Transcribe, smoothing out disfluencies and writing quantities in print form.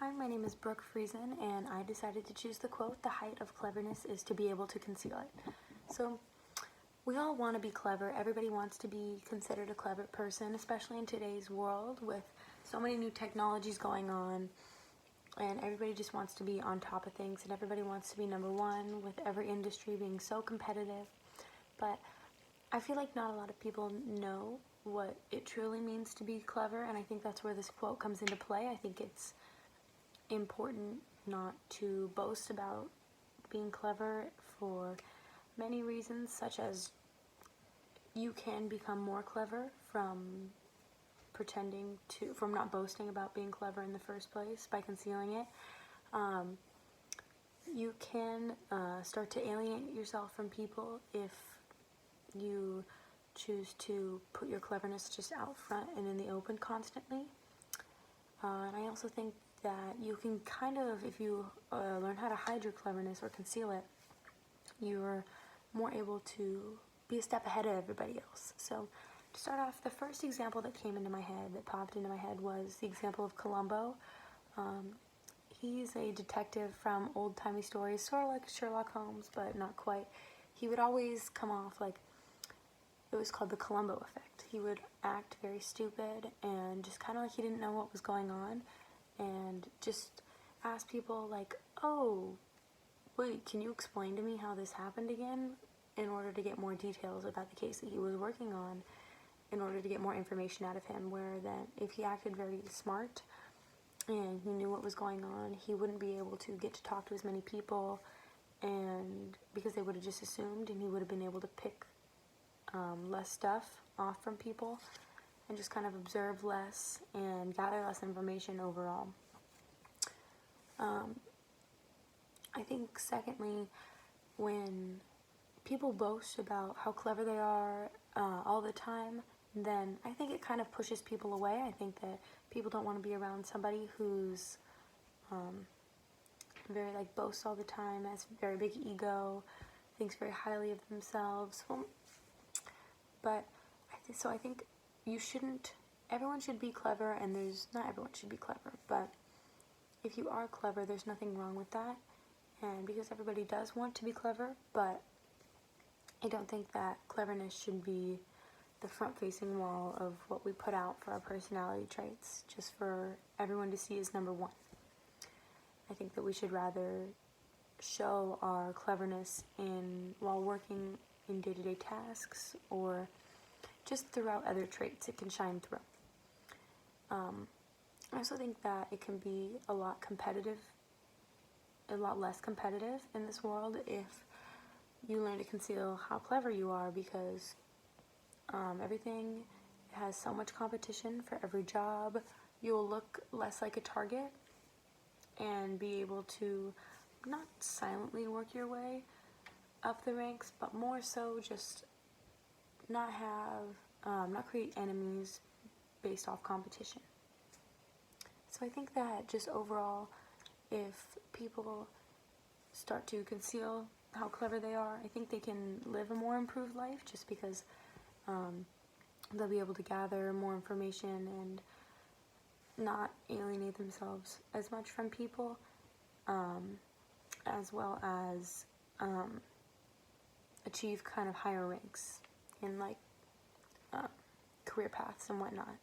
Hi, my name is Brooke Friesen, and I decided to choose the quote, "The height of cleverness is to be able to conceal it." So, we all want to be clever. Everybody wants to be considered a clever person, especially in today's world with so many new technologies going on, and everybody just wants to be on top of things, and everybody wants to be number one with every industry being so competitive. But I feel like not a lot of people know what it truly means to be clever, and I think that's where this quote comes into play. I think it's important not to boast about being clever for many reasons, such as you can become more clever from from not boasting about being clever in the first place by concealing it. You can start to alienate yourself from people if you choose to put your cleverness just out front and in the open constantly. And I also think that you can kind of, if you learn how to hide your cleverness or conceal it, you're more able to be a step ahead of everybody else. So to start off, the first example that popped into my head was the example of Columbo. He's a detective from old-timey stories, sort of like Sherlock Holmes, but not quite. He would always come off like, it was called the Columbo effect. He would act very stupid and just kind of like he didn't know what was going on, and just ask people like, "Oh, wait, can you explain to me how this happened again?" in order to get more details about the case that he was working on, in order to get more information out of him, where then if he acted very smart and he knew what was going on, he wouldn't be able to get to talk to as many people, and because they would have just assumed, and he would have been able to pick less stuff off from people and just kind of observe less and gather less information overall. I think secondly, when people boast about how clever they are all the time, then I think it kind of pushes people away. I think that people don't want to be around somebody who's very like boasts all the time, has very big ego, thinks very highly of themselves. But I think everyone should be clever, and not everyone should be clever, but if you are clever, there's nothing wrong with that, and because everybody does want to be clever, but I don't think that cleverness should be the front-facing wall of what we put out for our personality traits, just for everyone to see as number one. I think that we should rather show our cleverness while working in day-to-day tasks, or just throughout other traits it can shine through. I also think that it can be a lot less competitive in this world if you learn to conceal how clever you are, because everything has so much competition for every job. You'll look less like a target and be able to not silently work your way up the ranks, but more so just not create enemies based off competition. So I think that just overall, if people start to conceal how clever they are, I think they can live a more improved life, just because they'll be able to gather more information and not alienate themselves as much from people, as well as achieve kind of higher ranks in like career paths and whatnot.